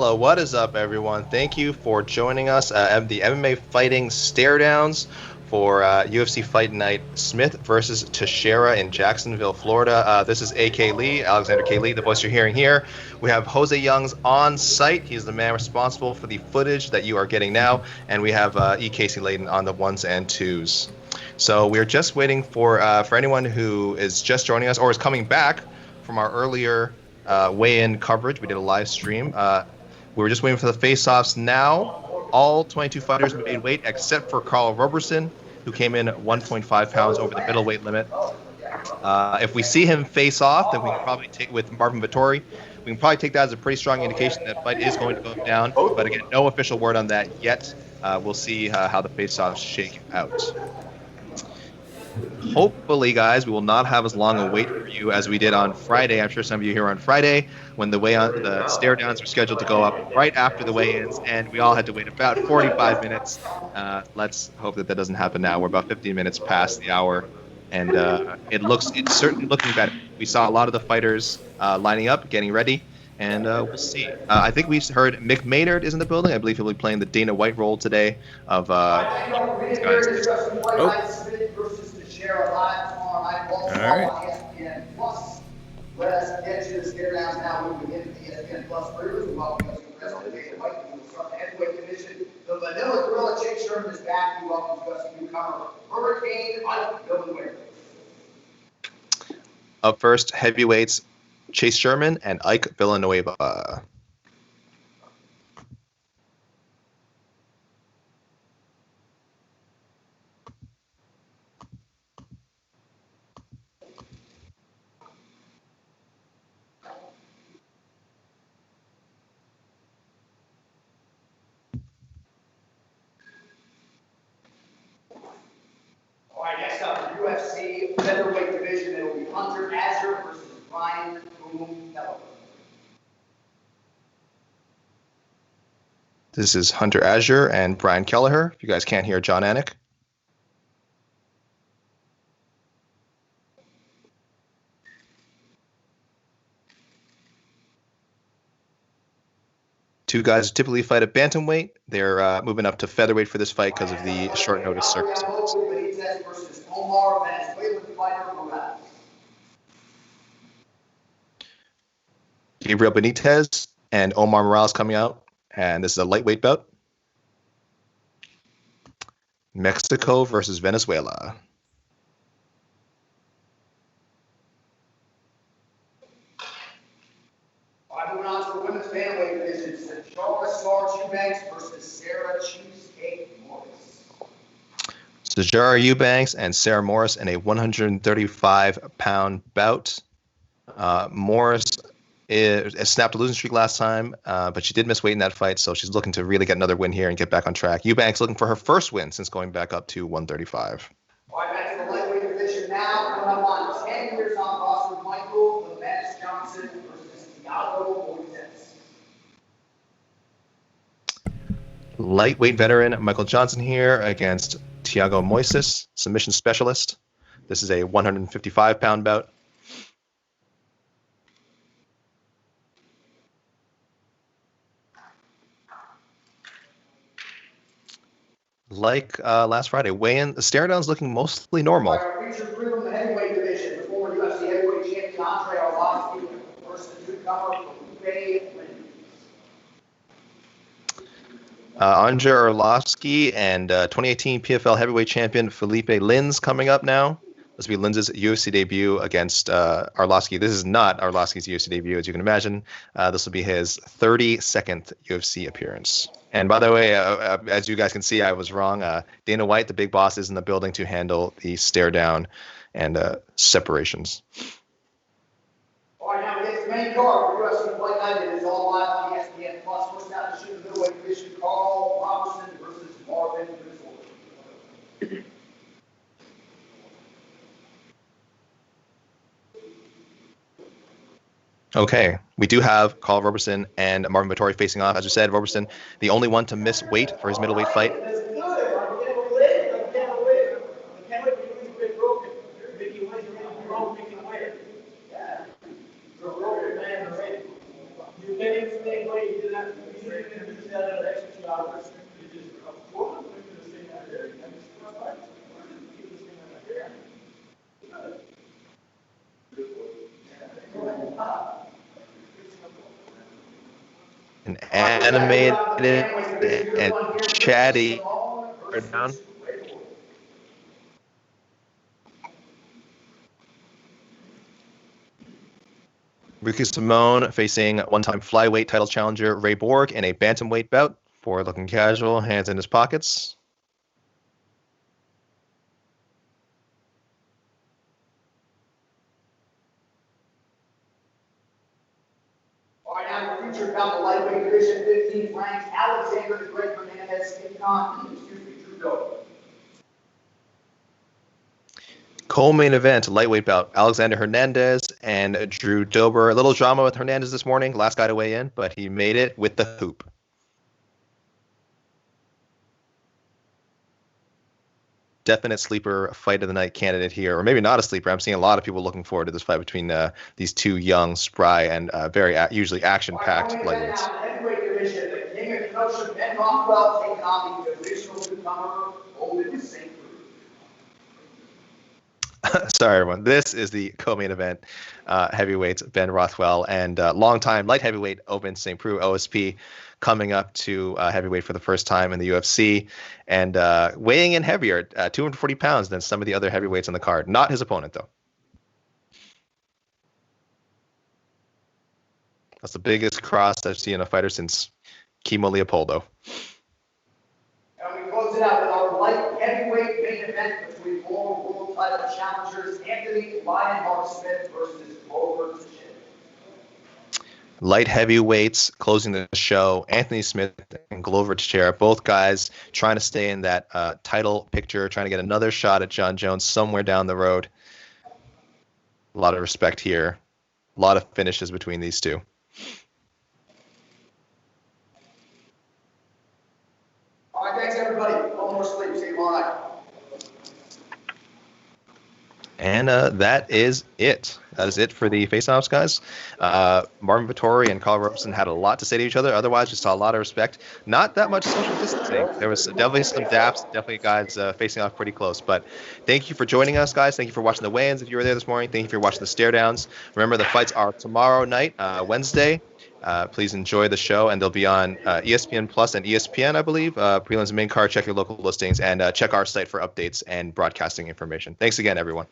Hello, what is up, everyone? Thank you for joining us at the MMA Fighting Staredowns for UFC Fight Night Smith versus Teixeira in Jacksonville, Florida. This is A.K. Lee, Alexander K. Lee, the voice you're hearing here. We have Jose Youngs on site. He's the man responsible for the footage that you are getting now. And we have E. Casey Layden on the ones and twos. So we're just waiting for anyone who is just joining us or is coming back from our earlier weigh-in coverage. We did a live stream. We were just waiting for the face-offs now. All 22 fighters made weight except for Carl Roberson, who came in 1.5 pounds over the middleweight limit. If we see him face off, then we can probably take with Marvin Vettori. We can probably take that as a pretty strong indication that fight is going to go down. But again, no official word on that yet. We'll see how the face-offs shake out. Hopefully, guys, we will not have as long a wait for you as we did on Friday. I'm sure some of you here on Friday when the stare downs were scheduled to go up right after the weigh-ins, and we all had to wait about 45 minutes. Let's hope that doesn't happen now. We're about 15 minutes past the hour, and it's certainly looking better. We saw a lot of the fighters lining up, getting ready, and we'll see. I think we heard Mick Maynard is in the building. I believe he'll be playing the Dana White role today of these guys. All right. Let us get to the Staredowns now. Moving into ESPN Plus Freedoms. We welcome you to President Dana White. We will start the heavyweight division. The Vanilla Gorilla Chase Sherman is back. We welcome to us newcomer Hurricane Ike Villanueva. Up first, heavyweights Chase Sherman and Ike Villanueva. All right, next up, the UFC featherweight division. It will be Hunter Azure versus Brian Boom Keller. This is Hunter Azure and Brian Kelleher. If you guys can't hear John Anik. Two guys typically fight at bantamweight. They're moving up to featherweight for this fight because of the short notice circumstances. Benitez versus Omar, Venezuelan fighter Morales. Gabriel Benitez and Omar Morales coming out. And this is a lightweight bout. Mexico versus Venezuela. All right, moving on to the women's bantamweight division. Star Eubanks versus Sarah Cheesecake Morris. Sijara Eubanks and Sarah Morris in a 135-pound bout. Morris snapped a losing streak last time, but she did miss weight in that fight, so she's looking to really get another win here and get back on track. Eubanks looking for her first win since going back up to 135. All right, back to the lightweight division now. Coming up on 10 years on Boston, Michael the Menace Johnson versus Thiago Moises. Lightweight veteran Michael Johnson here against Thiago Moises, submission specialist. This is a 155-pound bout. Like last Friday, weigh-in, the stare-down's looking mostly normal. Featured group in the heavyweight division, the former UFC heavyweight champion Andre Arlovski versus newcomer Felipe Lins. Andre Arlovski and 2018 PFL heavyweight champion Felipe Lins coming up now. This will be Lins's UFC debut against Arlovski. This is not Arlovski's UFC debut, as you can imagine. This will be his 32nd UFC appearance. And by the way, as you guys can see, I was wrong. Dana White, the big boss, is in the building to handle the stare down and separations. All right, now we get to the main card for UFC Fight Night. It is all live on ESPN Plus. First out to shoot the middleweight division, Carl Roberson versus Marvin Vettori. Okay, we do have Carl Roberson and Marvin Vettori facing off. As you said, Roberson, the only one to miss weight for his middleweight fight. An Our animated round of the family division, and one here, chatty Simone down. versus Ray Borg. Ricky Simone facing one-time flyweight title challenger Ray Borg in a bantamweight bout. Borg looking casual, hands in his pockets. All right, now the featured bout the lightweight division, 15th ranked Alexander the Great Benitez taking on, Judo. Co-main event, lightweight bout, Alexander Hernandez and Drew Dober. A little drama with Hernandez this morning, last guy to weigh in, but he made it with the hoop. Definite sleeper fight of the night candidate here, or maybe not a sleeper. I'm seeing a lot of people looking forward to this fight between these two young, spry, and very usually action-packed lightweights. Now, the heavyweight division, the king of promotion, Ben Rothwell, taking on the divisional newcomer, Owen St. Sorry, everyone. This is the co-main event. Heavyweights Ben Rothwell and longtime light heavyweight Owen St. Preux, OSP, coming up to heavyweight for the first time in the UFC and weighing in heavier, 240 pounds than some of the other heavyweights on the card. Not his opponent, though. That's the biggest cross I've seen in a fighter since Kimo Leopoldo. And we close it out with our light heavyweight main event between former world title challengers Anthony Lionheart Smith versus Glover Teixeira. Light heavyweights closing the show. Anthony Smith and Glover Teixeira, both guys trying to stay in that title picture, trying to get another shot at John Jones somewhere down the road. A lot of respect here. A lot of finishes between these two. All right, thanks everybody. No more sleep. See you tomorrow night. And that is it. That is it for the face-offs, guys. Marvin Vettori and Carl Robertson had a lot to say to each other. Otherwise, just saw a lot of respect. Not that much social distancing. There was definitely some daps, definitely guys facing off pretty close. But thank you for joining us, guys. Thank you for watching the weigh-ins if you were there this morning. Thank you for watching the stare-downs. Remember, the fights are tomorrow night, Wednesday. Please enjoy the show, and they'll be on ESPN Plus and ESPN, I believe. Prelims and main card, check your local listings, and check our site for updates and broadcasting information. Thanks again, everyone.